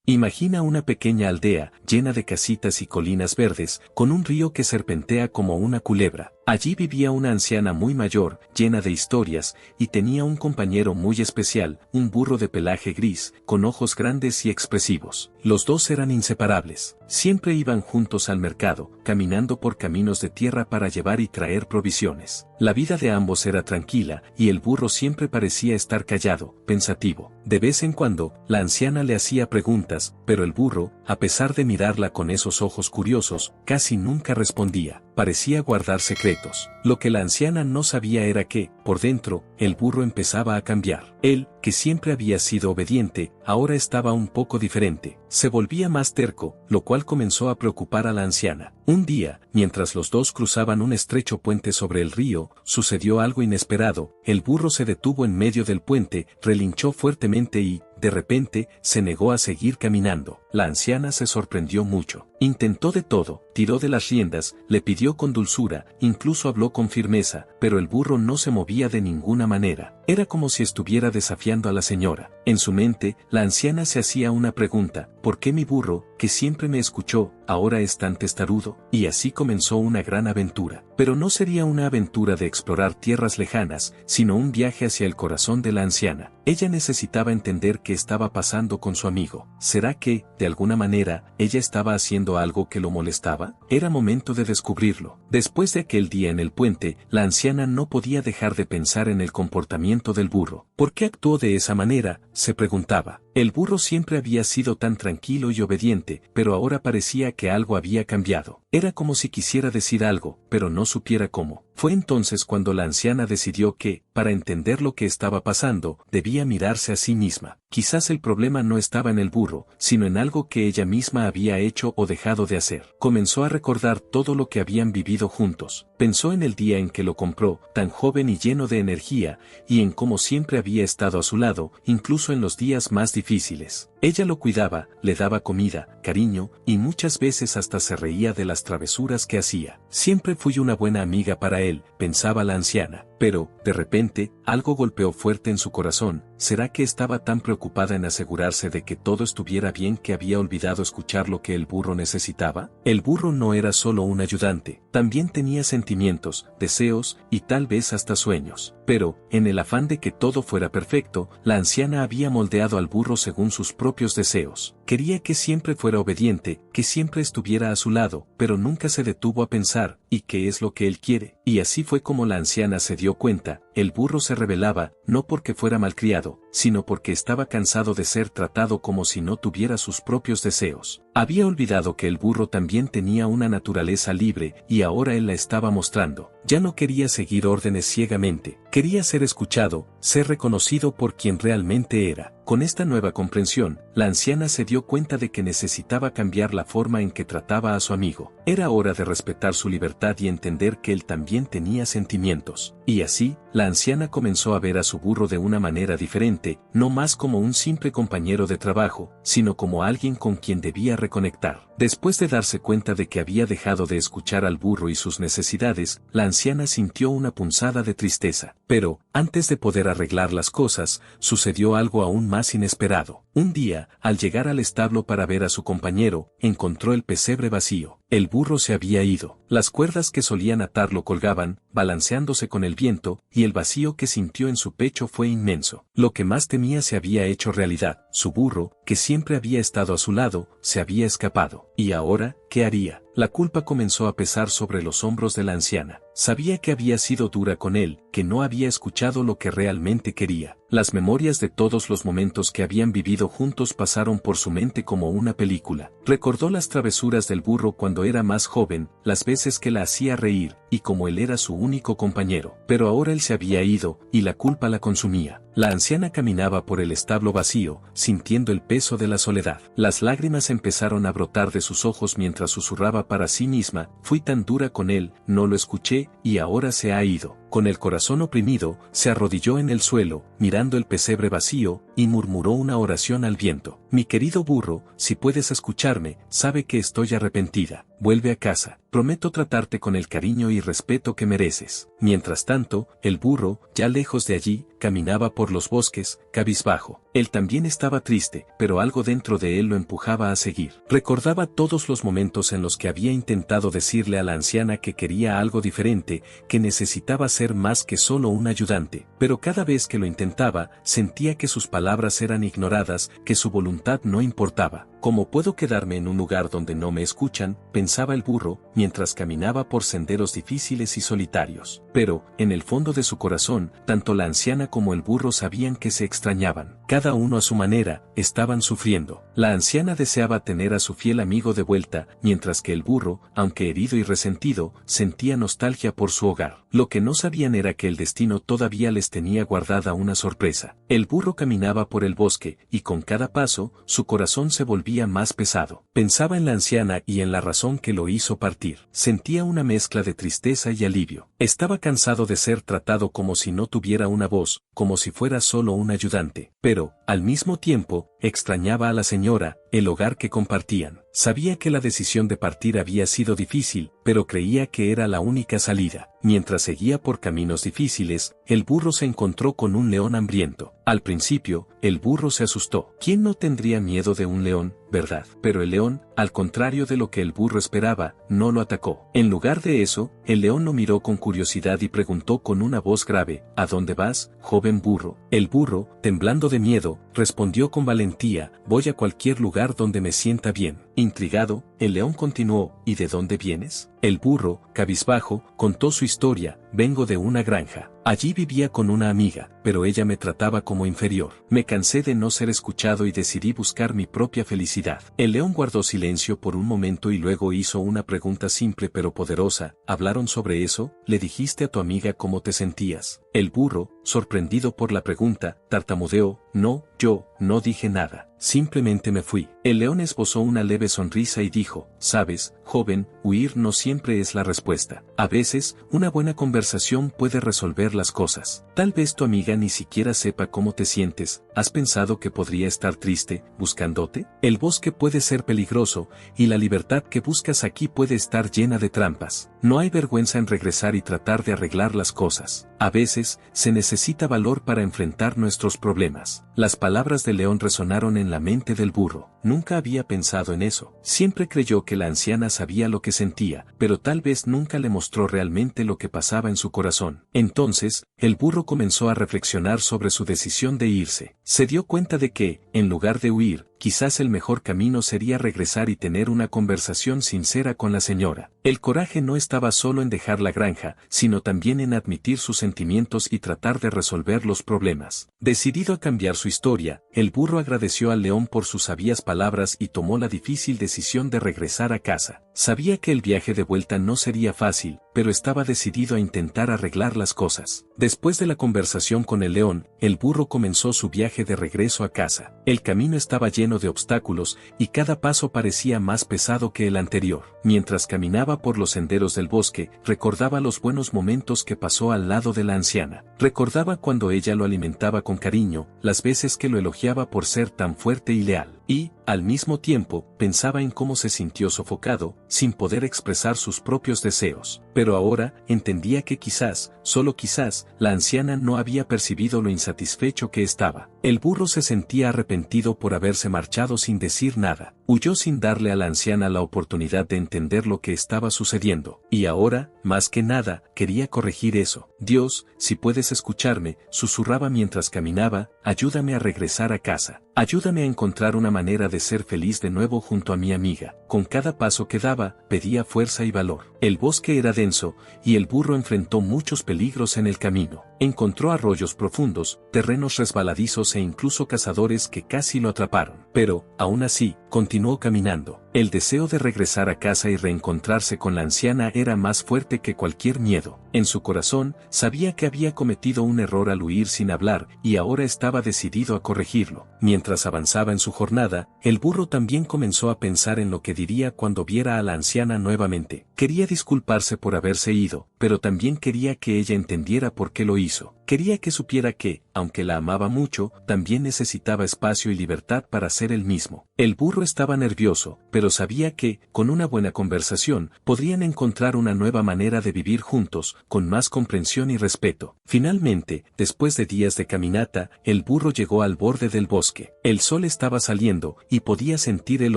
Imagina una pequeña aldea, llena de casitas y colinas verdes, con un río que serpentea como una culebra. Allí vivía una anciana muy mayor, llena de historias, y tenía un compañero muy especial, un burro de pelaje gris, con ojos grandes y expresivos. Los dos eran inseparables. Siempre iban juntos al mercado, caminando por caminos de tierra para llevar y traer provisiones. La vida de ambos era tranquila, y el burro siempre parecía estar callado, pensativo. De vez en cuando, la anciana le hacía preguntas, pero el burro, a pesar de mirarla con esos ojos curiosos, casi nunca respondía. Parecía guardar secretos. Lo que la anciana no sabía era que, por dentro, el burro empezaba a cambiar. Él, que siempre había sido obediente, ahora estaba un poco diferente. Se volvía más terco, lo cual comenzó a preocupar a la anciana. Un día, mientras los dos cruzaban un estrecho puente sobre el río, sucedió algo inesperado. El burro se detuvo en medio del puente, relinchó fuertemente y, de repente, se negó a seguir caminando. La anciana se sorprendió mucho. Intentó de todo, tiró de las riendas, le pidió con dulzura, incluso habló con firmeza, pero el burro no se movía de ninguna manera. Era como si estuviera desafiando a la señora. En su mente, la anciana se hacía una pregunta: ¿por qué mi burro, que siempre me escuchó, ahora es tan testarudo? Y así comenzó una gran aventura. Pero no sería una aventura de explorar tierras lejanas, sino un viaje hacia el corazón de la anciana. Ella necesitaba entender qué estaba pasando con su amigo. ¿Será que, de alguna manera, ella estaba haciendo algo que lo molestaba? Era momento de descubrirlo. Después de aquel día en el puente, la anciana no podía dejar de pensar en el comportamiento del burro. ¿Por qué actuó de esa manera?, se preguntaba. El burro siempre había sido tan tranquilo y obediente, pero ahora parecía que algo había cambiado. Era como si quisiera decir algo, pero no supiera cómo. Fue entonces cuando la anciana decidió que, para entender lo que estaba pasando, debía mirarse a sí misma. Quizás el problema no estaba en el burro, sino en algo que ella misma había hecho o dejado de hacer. Comenzó a recordar todo lo que habían vivido juntos. Pensó en el día en que lo compró, tan joven y lleno de energía, y en cómo siempre había estado a su lado, incluso en los días más difíciles. Ella lo cuidaba, le daba comida, cariño, y muchas veces hasta se reía de las travesuras que hacía. Siempre fui una buena amiga para él, pensaba la anciana. Pero, de repente, algo golpeó fuerte en su corazón. ¿Será que estaba tan preocupada en asegurarse de que todo estuviera bien que había olvidado escuchar lo que el burro necesitaba? El burro no era solo un ayudante, también tenía sentimientos, deseos y tal vez hasta sueños. Pero, en el afán de que todo fuera perfecto, la anciana había moldeado al burro según sus propios deseos. Quería que siempre fuera obediente, que siempre estuviera a su lado, pero nunca se detuvo a pensar, ¿y qué es lo que él quiere? Y así fue como la anciana se dio cuenta. El burro se rebelaba, no porque fuera malcriado, sino porque estaba cansado de ser tratado como si no tuviera sus propios deseos. Había olvidado que el burro también tenía una naturaleza libre, y ahora él la estaba mostrando. Ya no quería seguir órdenes ciegamente, quería ser escuchado, ser reconocido por quien realmente era. Con esta nueva comprensión, la anciana se dio cuenta de que necesitaba cambiar la forma en que trataba a su amigo. Era hora de respetar su libertad y entender que él también tenía sentimientos. Y así, la anciana comenzó a ver a su burro de una manera diferente, no más como un simple compañero de trabajo, sino como alguien con quien debía reconectar. Después de darse cuenta de que había dejado de escuchar al burro y sus necesidades, la anciana sintió una punzada de tristeza. Pero, antes de poder arreglar las cosas, sucedió algo aún más inesperado. Un día, al llegar al establo para ver a su compañero, encontró el pesebre vacío. El burro se había ido. Las cuerdas que solían atarlo colgaban, balanceándose con el viento, y el vacío que sintió en su pecho fue inmenso. Lo que más temía se había hecho realidad. Su burro, que siempre había estado a su lado, se había escapado. ¿Y ahora, qué haría? La culpa comenzó a pesar sobre los hombros de la anciana. Sabía que había sido dura con él, que no había escuchado lo que realmente quería. Las memorias de todos los momentos que habían vivido juntos pasaron por su mente como una película. Recordó las travesuras del burro cuando era más joven, las veces que la hacía reír, y como él era su único compañero. Pero ahora él se había ido, y la culpa la consumía. La anciana caminaba por el establo vacío, sintiendo el peso de la soledad. Las lágrimas empezaron a brotar de sus ojos mientras susurraba para sí misma: fui tan dura con él, no lo escuché, y ahora se ha ido. Con el corazón oprimido, se arrodilló en el suelo, mirando el pesebre vacío, y murmuró una oración al viento. Mi querido burro, si puedes escucharme, sabe que estoy arrepentida. Vuelve a casa. Prometo tratarte con el cariño y respeto que mereces. Mientras tanto, el burro, ya lejos de allí, caminaba por los bosques, cabizbajo. Él también estaba triste, pero algo dentro de él lo empujaba a seguir. Recordaba todos los momentos en los que había intentado decirle a la anciana que quería algo diferente, que necesitaba ser más que solo un ayudante, pero cada vez que lo intentaba, sentía que sus palabras eran ignoradas, que su voluntad no importaba. ¿Cómo puedo quedarme en un lugar donde no me escuchan?, pensaba el burro, mientras caminaba por senderos difíciles y solitarios. Pero, en el fondo de su corazón, tanto la anciana como el burro sabían que se extrañaban. Cada uno a su manera, estaban sufriendo. La anciana deseaba tener a su fiel amigo de vuelta, mientras que el burro, aunque herido y resentido, sentía nostalgia por su hogar. Lo que no sabían era que el destino todavía les tenía guardada una sorpresa. El burro caminaba por el bosque, y con cada paso, su corazón se volvía más pesado. Pensaba en la anciana y en la razón que lo hizo partir. Sentía una mezcla de tristeza y alivio. Estaba cansado de ser tratado como si no tuviera una voz, como si fuera solo un ayudante. Pero, al mismo tiempo, extrañaba a la señora, el hogar que compartían. Sabía que la decisión de partir había sido difícil, pero creía que era la única salida. Mientras seguía por caminos difíciles, el burro se encontró con un león hambriento. Al principio, el burro se asustó. ¿Quién no tendría miedo de un león, verdad? Pero el león, al contrario de lo que el burro esperaba, no lo atacó. En lugar de eso, el león lo miró con curiosidad y preguntó con una voz grave: ¿A dónde vas, joven burro? El burro, temblando de miedo, respondió con valentía: voy a cualquier lugar donde me sienta bien. Intrigado, el león continuó: ¿y de dónde vienes? El burro, cabizbajo, contó su historia: vengo de una granja. Allí vivía con una amiga, pero ella me trataba como inferior. Me cansé de no ser escuchado y decidí buscar mi propia felicidad. El león guardó silencio por un momento y luego hizo una pregunta simple pero poderosa: ¿hablaron sobre eso? ¿Le dijiste a tu amiga cómo te sentías? El burro, sorprendido por la pregunta, tartamudeó: no, yo no dije nada. Simplemente me fui. El león esbozó una leve sonrisa y dijo: sabes, joven, huir no siempre es la respuesta. A veces, una buena conversación puede resolver las cosas. Tal vez tu amiga ni siquiera sepa cómo te sientes. ¿Has pensado que podría estar triste, buscándote? El bosque puede ser peligroso, y la libertad que buscas aquí puede estar llena de trampas. No hay vergüenza en regresar y tratar de arreglar las cosas. A veces, se necesita valor para enfrentar nuestros problemas. Las palabras del león resonaron en la mente del burro. Nunca había pensado en eso. Siempre creyó que la anciana sabía lo que sentía, pero tal vez nunca le mostró realmente lo que pasaba en su corazón. Entonces, el burro comenzó a reflexionar sobre su decisión de irse. Se dio cuenta de que, en lugar de huir, quizás el mejor camino sería regresar y tener una conversación sincera con la señora. El coraje no estaba solo en dejar la granja, sino también en admitir sus sentimientos y tratar de resolver los problemas. Decidido a cambiar su historia, el burro agradeció al león por sus sabias palabras y tomó la difícil decisión de regresar a casa. Sabía que el viaje de vuelta no sería fácil, pero estaba decidido a intentar arreglar las cosas. Después de la conversación con el león, el burro comenzó su viaje de regreso a casa. El camino estaba lleno de obstáculos, y cada paso parecía más pesado que el anterior. Mientras caminaba por los senderos del bosque, recordaba los buenos momentos que pasó al lado de la anciana. Recordaba cuando ella lo alimentaba con cariño, las veces que lo elogiaba por ser tan fuerte y leal. Y, al mismo tiempo, pensaba en cómo se sintió sofocado, sin poder expresar sus propios deseos. Pero ahora, entendía que quizás, solo quizás, la anciana no había percibido lo insatisfecho que estaba. El burro se sentía arrepentido por haberse marchado sin decir nada. Huyó sin darle a la anciana la oportunidad de entender lo que estaba sucediendo. Y ahora, más que nada, quería corregir eso. Dios, si puedes escucharme, susurraba mientras caminaba, ayúdame a regresar a casa. Ayúdame a encontrar una manera de ser feliz de nuevo junto a mi amiga. Con cada paso que daba, pedía fuerza y valor. El bosque era denso, y el burro enfrentó muchos peligros en el camino. Encontró arroyos profundos, terrenos resbaladizos e incluso cazadores que casi lo atraparon. Pero, aún así, continuó caminando. El deseo de regresar a casa y reencontrarse con la anciana era más fuerte que cualquier miedo. En su corazón, sabía que había cometido un error al huir sin hablar, y ahora estaba decidido a corregirlo. Mientras avanzaba en su jornada, el burro también comenzó a pensar en lo que diría cuando viera a la anciana nuevamente. Quería disculparse por haberse ido, pero también quería que ella entendiera por qué lo hizo. Quería que supiera que, aunque la amaba mucho, también necesitaba espacio y libertad para ser él mismo. El burro estaba nervioso, pero sabía que, con una buena conversación, podrían encontrar una nueva manera de vivir juntos, con más comprensión y respeto. Finalmente, después de días de caminata, el burro llegó al borde del bosque. El sol estaba saliendo, y podía sentir el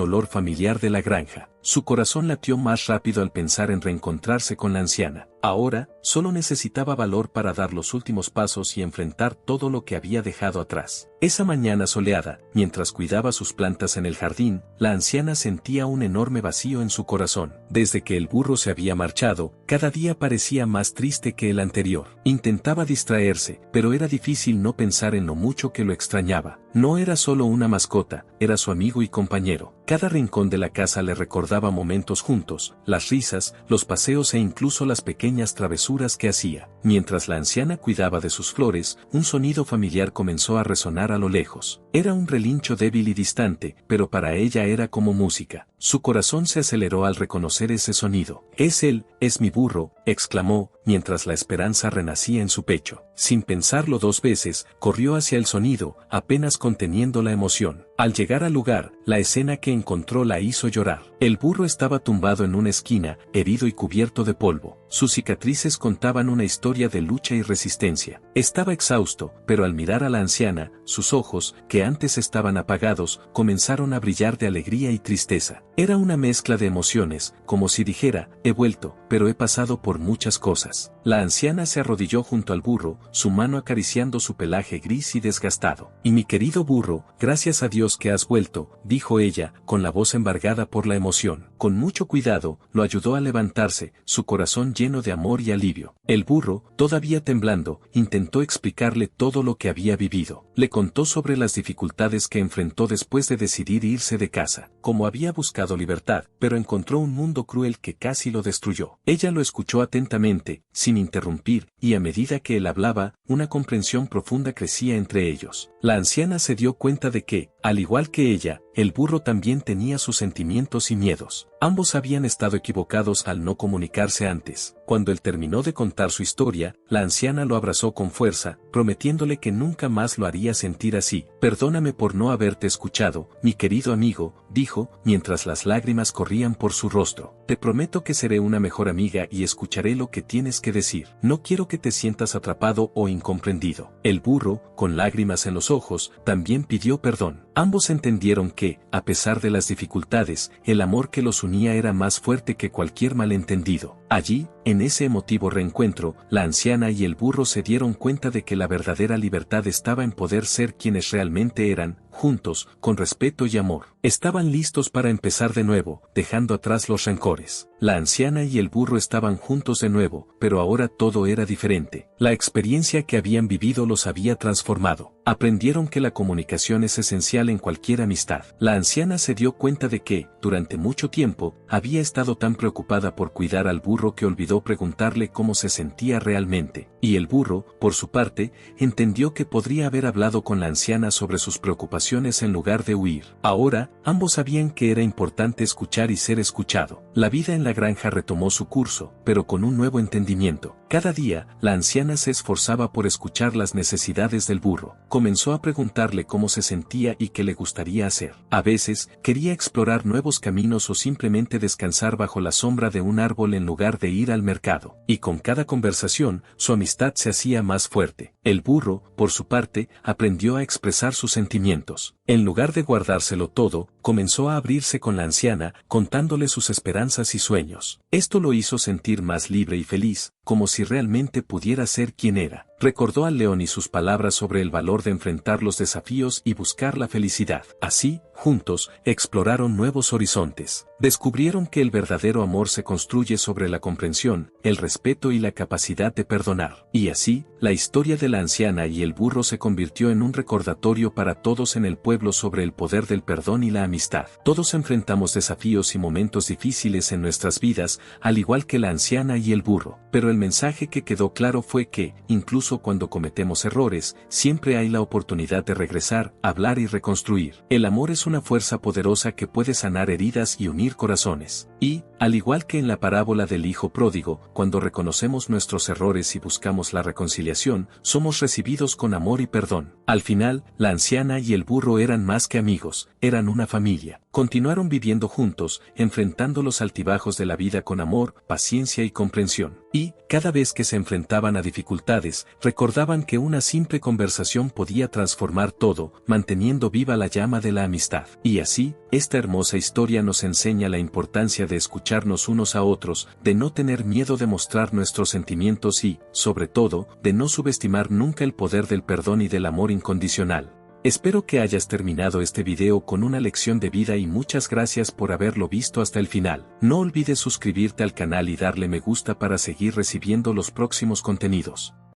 olor familiar de la granja. Su corazón latió más rápido al pensar en reencontrarse con la anciana. Ahora, solo necesitaba valor para dar los últimos pasos y enfrentar todo lo que había dejado atrás. Esa mañana soleada, mientras cuidaba sus plantas en el jardín, la anciana sentía un enorme vacío en su corazón. Desde que el burro se había marchado, cada día parecía más triste que el anterior. Intentaba distraerse, pero era difícil no pensar en lo mucho que lo extrañaba. No era solo una mascota, era su amigo y compañero. Cada rincón de la casa le recordaba momentos juntos, las risas, los paseos e incluso las pequeñas travesuras que hacía. Mientras la anciana cuidaba de sus flores, un sonido familiar comenzó a resonar a lo lejos. Era un relincho débil y distante, pero para ella era como música. Su corazón se aceleró al reconocer ese sonido. «Es él, es mi burro», exclamó, mientras la esperanza renacía en su pecho. Sin pensarlo dos veces, corrió hacia el sonido, apenas conteniendo la emoción. Al llegar al lugar, la escena que encontró la hizo llorar. El burro estaba tumbado en una esquina, herido y cubierto de polvo. Sus cicatrices contaban una historia de lucha y resistencia. Estaba exhausto, pero al mirar a la anciana, sus ojos, que antes estaban apagados, comenzaron a brillar de alegría y tristeza. Era una mezcla de emociones, como si dijera, he vuelto, pero he pasado por muchas cosas. La anciana se arrodilló junto al burro, su mano acariciando su pelaje gris y desgastado. Y mi querido burro, gracias a Dios que has vuelto, dijo ella, con la voz embargada por la emoción. Con mucho cuidado, lo ayudó a levantarse, su corazón lleno de amor y alivio. El burro, todavía temblando, intentó explicarle todo lo que había vivido. Le contó sobre las dificultades que enfrentó después de decidir irse de casa. Como había buscado libertad, pero encontró un mundo cruel que casi lo destruyó. Ella lo escuchó atentamente, sin interrumpir, y a medida que él hablaba, una comprensión profunda crecía entre ellos. La anciana se dio cuenta de que, al igual que ella, el burro también tenía sus sentimientos y miedos. Ambos habían estado equivocados al no comunicarse antes. Cuando él terminó de contar su historia, la anciana lo abrazó con fuerza, prometiéndole que nunca más lo haría sentir así. Perdóname por no haberte escuchado, mi querido amigo, dijo, mientras las lágrimas corrían por su rostro. Te prometo que seré una mejor amiga y escucharé lo que tienes que decir. No quiero que te sientas atrapado o incomprendido. El burro, con lágrimas en los ojos, también pidió perdón. Ambos entendieron que, a pesar de las dificultades, el amor que los unía era más fuerte que cualquier malentendido. Allí, en ese emotivo reencuentro, la anciana y el burro se dieron cuenta de que la verdadera libertad estaba en poder ser quienes realmente eran, juntos, con respeto y amor. Estaban listos para empezar de nuevo, dejando atrás los rencores. La anciana y el burro estaban juntos de nuevo, pero ahora todo era diferente. La experiencia que habían vivido los había transformado. Aprendieron que la comunicación es esencial en cualquier amistad. La anciana se dio cuenta de que, durante mucho tiempo, había estado tan preocupada por cuidar al burro que olvidó preguntarle cómo se sentía realmente. Y el burro, por su parte, entendió que podría haber hablado con la anciana sobre sus preocupaciones en lugar de huir. Ahora, ambos sabían que era importante escuchar y ser escuchado. La vida en la granja retomó su curso, pero con un nuevo entendimiento. Cada día, la anciana se esforzaba por escuchar las necesidades del burro. Comenzó a preguntarle cómo se sentía y qué le gustaría hacer. A veces, quería explorar nuevos caminos o simplemente descansar bajo la sombra de un árbol en lugar de ir al mercado. Y con cada conversación, su amistad se hacía más fuerte. El burro, por su parte, aprendió a expresar sus sentimientos. En lugar de guardárselo todo, comenzó a abrirse con la anciana, contándole sus esperanzas y sueños. Esto lo hizo sentir más libre y feliz, como si realmente pudiera ser quien era. Recordó al león y sus palabras sobre el valor de enfrentar los desafíos y buscar la felicidad. Así, juntos, exploraron nuevos horizontes. Descubrieron que el verdadero amor se construye sobre la comprensión, el respeto y la capacidad de perdonar. Y así, la historia de la anciana y el burro se convirtió en un recordatorio para todos en el pueblo sobre el poder del perdón y la amistad. Todos enfrentamos desafíos y momentos difíciles en nuestras vidas, al igual que la anciana y el burro. Pero el mensaje que quedó claro fue que, incluso cuando cometemos errores, siempre hay la oportunidad de regresar, hablar y reconstruir. El amor es una fuerza poderosa que puede sanar heridas y unir corazones. Y, al igual que en la parábola del hijo pródigo, cuando reconocemos nuestros errores y buscamos la reconciliación, somos recibidos con amor y perdón. Al final, la anciana y el burro eran más que amigos, eran una familia. Continuaron viviendo juntos, enfrentando los altibajos de la vida con amor, paciencia y comprensión. Y, cada vez que se enfrentaban a dificultades, recordaban que una simple conversación podía transformar todo, manteniendo viva la llama de la amistad. Y así, esta hermosa historia nos enseña la importancia de escucharnos unos a otros, de no tener miedo de mostrar nuestros sentimientos y, sobre todo, de no subestimar nunca el poder del perdón y del amor incondicional. Espero que hayas terminado este video con una lección de vida y muchas gracias por haberlo visto hasta el final. No olvides suscribirte al canal y darle me gusta para seguir recibiendo los próximos contenidos.